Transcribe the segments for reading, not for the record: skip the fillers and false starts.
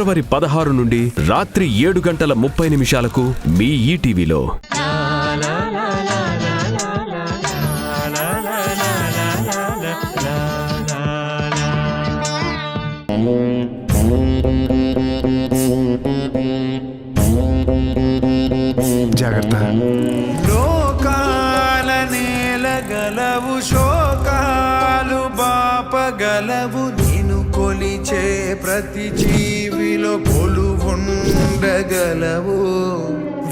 ఫిబ్రవరి 16 నుండి రాత్రి 7:30 మీ ఈటీవీలో. జాగ్రత్త. లోకాల నేలగలవు, శోకాలు బాపగలవు, నిన్ను కొలిచే ప్రతి జీవిలో కొలువుండగలవు.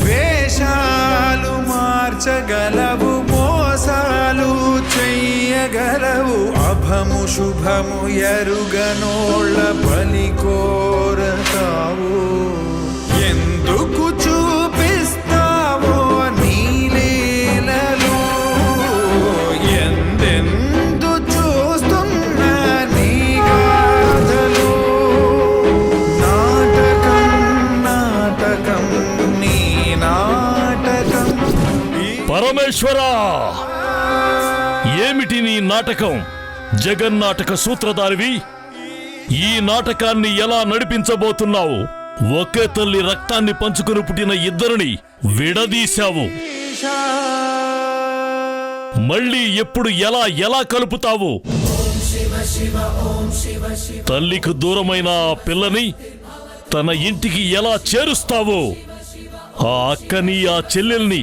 వేషాలు మార్చగలవు, మోసాలు చెయ్యగలవు, అభము శుభము ఎరుగనోళ్ళ బలి కోరతావు. ఎందుకు చూపిస్తావో నీలీలలో, ఎందెందు చూస్తున్నా నీ గాథలో. నాటకం నాటకం నీ నాటకం. పరమేశ్వరా, ఏమిటి నీ నాటకం? జగన్నాటక సూత్రధారివి, ఈ నాటకాన్ని ఎలా నడిపించబోతున్నావు? ఒకే తల్లి రక్తాన్ని పంచుకుని పుట్టిన ఇద్దరిని విడదీశావు. మళ్ళీ ఎప్పుడు ఎలా ఎలా కలుపుతావు? తల్లికి దూరమైన ఆ పిల్లని తన ఇంటికి ఎలా చేరుస్తావు? ఆ అక్కని ఆ చెల్లెల్ని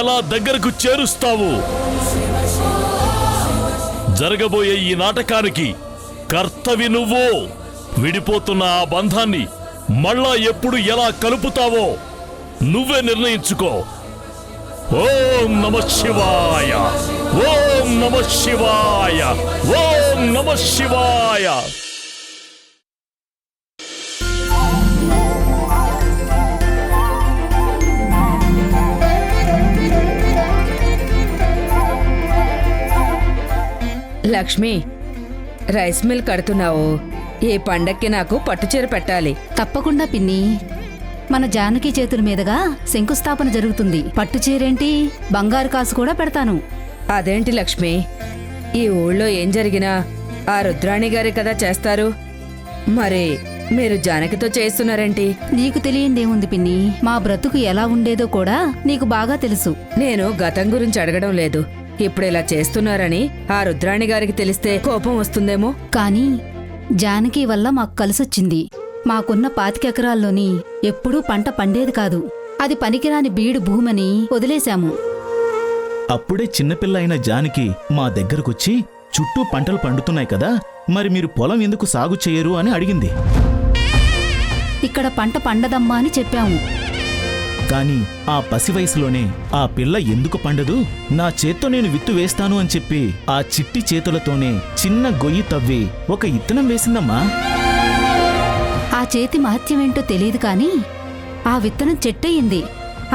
ఎలా దగ్గరకు చేరుస్తావు? జరగబోయే ఈ నాటకానికి కర్తవి నువ్వు. విడిపోతున్న ఆ బంధాన్ని మళ్ళా ఎప్పుడు ఎలా కలుపుతావో నువ్వే నిర్ణయించుకో. ఓం నమః శివాయ, ఓం నమః శివాయ, ఓం నమః శివాయ. లక్ష్మి, రైస్ మిల్ కడుతున్నావు. ఈ పండక్కి నాకు పట్టుచీర పెట్టాలి. తప్పకుండా పిన్ని. మన జానకి చేతుల మీదుగా శంకుస్థాపన జరుగుతుంది. పట్టుచీరేంటి, బంగారు కాసు కూడా పెడతాను. అదేంటి లక్ష్మి, ఈ ఊళ్ళో ఏం జరిగినా ఆ రుద్రాణి గారి కదా చేస్తారు. మరి మీరు జానకితో చేస్తున్నారేంటి? నీకు తెలియందేముంది పిన్ని, మా బ్రతుకు ఎలా ఉండేదో కూడా నీకు బాగా తెలుసు. నేను గతం గురించి అడగడం లేదు. ఇప్పుడు ఇలా చేస్తున్నారని ఆ రుద్రాణి గారికి తెలిస్తే కోపం వస్తుందేమో. కానీ జానకి వల్ల మాకు కలిసొచ్చింది. మాకున్న 25 ఎకరాల్లోని ఎప్పుడూ పంట పండేది కాదు. అది పనికిరాని బీడు భూమని వదిలేశాము. అప్పుడే చిన్నపిల్ల అయిన జానకి మా దగ్గరకొచ్చి, చుట్టూ పంటలు పండుతున్నాయి కదా, మరి మీరు పొలం ఎందుకు సాగు చేయరు అని అడిగింది. ఇక్కడ పంట పండదమ్మా అని చెప్పాము. కాని ఆ పసి వయసులోనే ఆ పిల్ల ఎందుకు పండదు, నా చేత్తో నేను విత్తు వేస్తాను అని చెప్పి ఆ చిట్టి చేతులతోనే చిన్న గొయ్యి తవ్వి ఒక ఇత్తనం వేసిందమ్మా. ఆ చేతి మహత్యమేంటో తెలియదు కాని ఆ విత్తనం చెట్టయింది.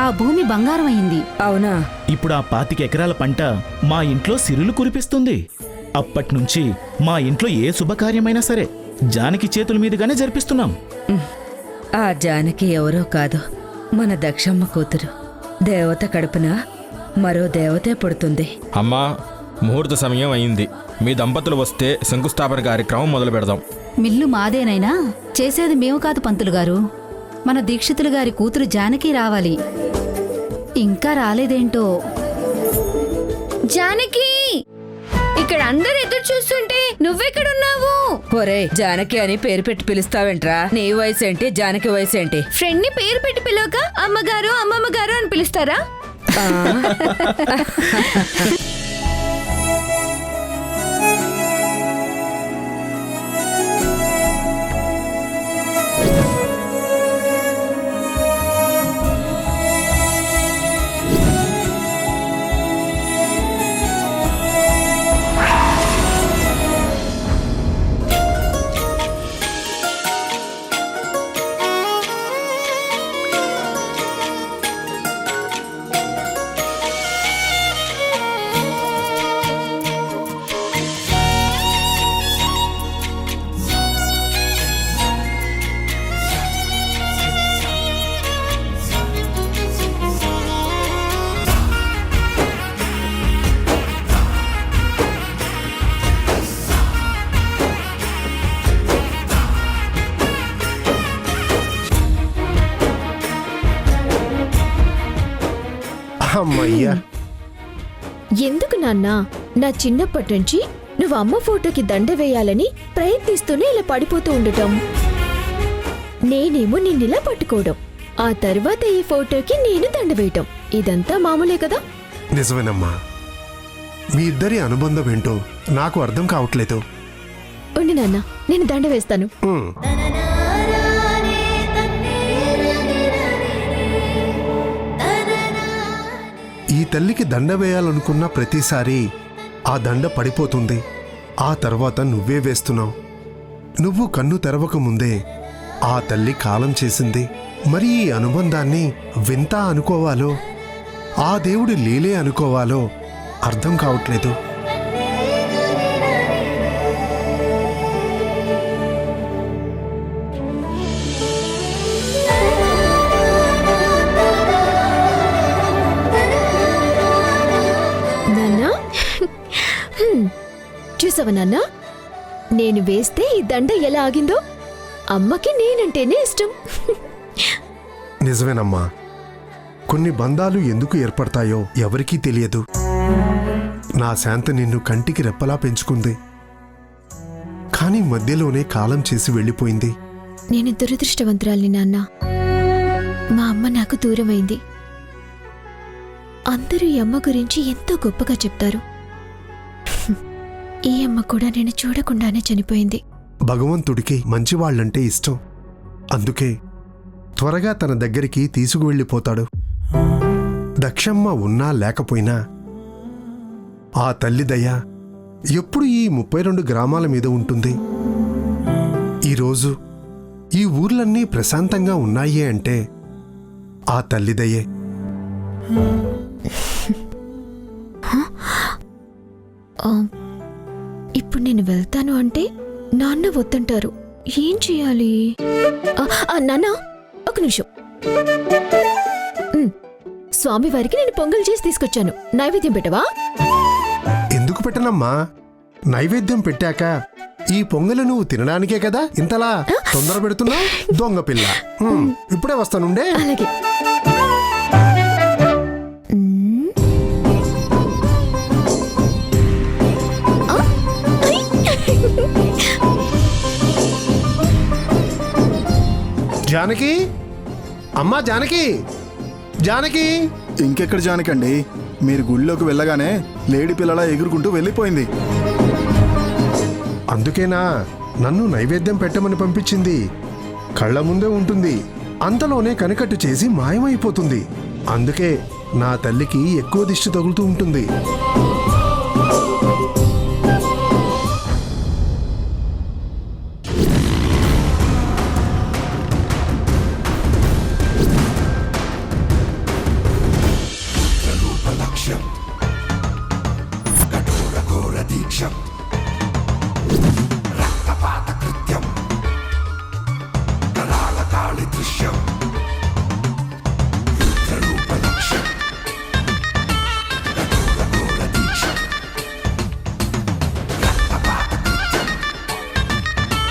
ఆ భూమి బంగారం అయింది. అవునా? ఇప్పుడు ఆ 25 ఎకరాల పంట మా ఇంట్లో సిరులు కురిపిస్తుంది. అప్పట్నుంచి మా ఇంట్లో ఏ శుభకార్యమైనా సరే జానకి చేతుల మీదుగానే జరిపిస్తున్నాం. ఆ జానకి ఎవరో కాదు, మన దక్షమ్మ కూతురు. దేవత కడుపున మరో దేవతే పుడుతుంది. అమ్మా, ముహూర్త సమయం అయింది. మీ దంపతులు వస్తే శంకుస్థాపన కార్యక్రమం మొదలు పెడదాం. మిల్లు మాదేనైనా చేసేది మేము కాదు పంతులు గారు. మన దీక్షితులు గారి కూతురు జానకి రావాలి. ఇంకా రాలేదేంటో. జానకి, ఇక్కడ అందరు ఎదురు చూస్తుంటే నువ్వెక్కడున్నావు? ఒరే, జానకి అని పేరు పెట్టి పిలుస్తావేంట్రా? నీ వయసేంటి, జానకి వయసేంటి? ఫ్రెండ్ ని పేరు పెట్టి పిలవక అమ్మగారు అమ్మమ్మ గారు అని పిలుస్తారా? అమ్మయ్యా. ఎందుకు నాన్న నా చిన్నప్పటి నుంచి నువ్వు అమ్మ ఫోటోకి దండ వేయాలని ప్రయత్నిస్తూనే ఇలా పడిపోతూ ఉండటం, నేనేమో నిన్నిలా పట్టుకోవడం, ఆ తర్వాత ఈ ఫోటోకి నేను దండ వేయటం, ఇదంతా మామూలే కదా? నిజమేనమ్మా. మీ ఇద్దరి అనుబంధం ఏంటో నాకు అర్థం కావట్లేదు. ఉండి నాన్న, నేను దండ వేస్తాను. ఉమ్. ఈ తల్లికి దండ వేయాలనుకున్న ప్రతిసారి ఆ దండ పడిపోతుంది. ఆ తర్వాత నువ్వే వేస్తున్నావు. నువ్వు కన్ను తెరవక ముందే ఆ తల్లి కాలం చేసింది. మరి ఈ అనుబంధాన్ని వింత అనుకోవాలో ఆ దేవుడి లీలే అనుకోవాలో అర్థం కావట్లేదు. నాన్నా, చూసావా నాన్నా, నేను వేస్తే ఈ దండ ఎలా ఆగిందో? అమ్మకి నేనంటేనే ఇష్టం. నిజమేనమ్మా. కొన్ని బంధాలు ఎందుకు ఏర్పడతాయో ఎవరికీ తెలియదు. నా శాంత నిన్ను కంటికి రెప్పలా పెంచుకుంది, కానీ మధ్యలోనే కాలం చేసి వెళ్ళిపోయింది. నేను దురదృష్టవంతురాల్ని నాన్న. మా అమ్మ నాకు దూరమైంది. అందరూ ఈ అమ్మ గురించి ఎంతో గొప్పగా చెప్తారు. ఈ అమ్మ కూడా నేను చూడకుండానే చనిపోయింది. భగవంతుడికి మంచివాళ్లంటే ఇష్టం. అందుకే త్వరగా తన దగ్గరికి తీసుకువెళ్ళిపోతాడు. దక్షమ్మ ఉన్నా లేకపోయినా ఆ తల్లి దయ ఎప్పుడు ఈ 32 గ్రామాల మీద ఉంటుంది. ఈరోజు ఈ ఊర్లన్నీ ప్రశాంతంగా ఉన్నాయి అంటే ఆ తల్లి దయే. ఇప్పుడు నేను వెళ్తాను అంటే నాన్న వద్దంటారు. ఏం చేయాలి? నాన్న, ఒక నిమిషం. స్వామివారికి నేను పొంగల్ చేసి తీసుకొచ్చాను. నైవేద్యం పెట్టవా? ఎందుకు పెట్టనమ్మా? నైవేద్యం పెట్టాక ఈ పొంగలు నువ్వు తినడానికే కదా ఇంతలా తొందర పెడుతున్నావు. దొంగ పిల్ల. ఇప్పుడే వస్తానుండే. అలాగే. జానకి, అమ్మా జానకి, జానకి. ఇంకెక్కడ జానకండి, మీరు గుళ్ళోకి వెళ్ళగానే లేడీ పిల్లలా ఎగురుకుంటూ వెళ్ళిపోయింది. అందుకేనా నన్ను నైవేద్యం పెట్టమని పంపించింది. కళ్ళ ముందే ఉంటుంది, అంతలోనే కనికట్టు చేసి మాయమైపోతుంది. అందుకే నా తల్లికి ఎక్కువ దిష్టి తగులుతూ ఉంటుంది.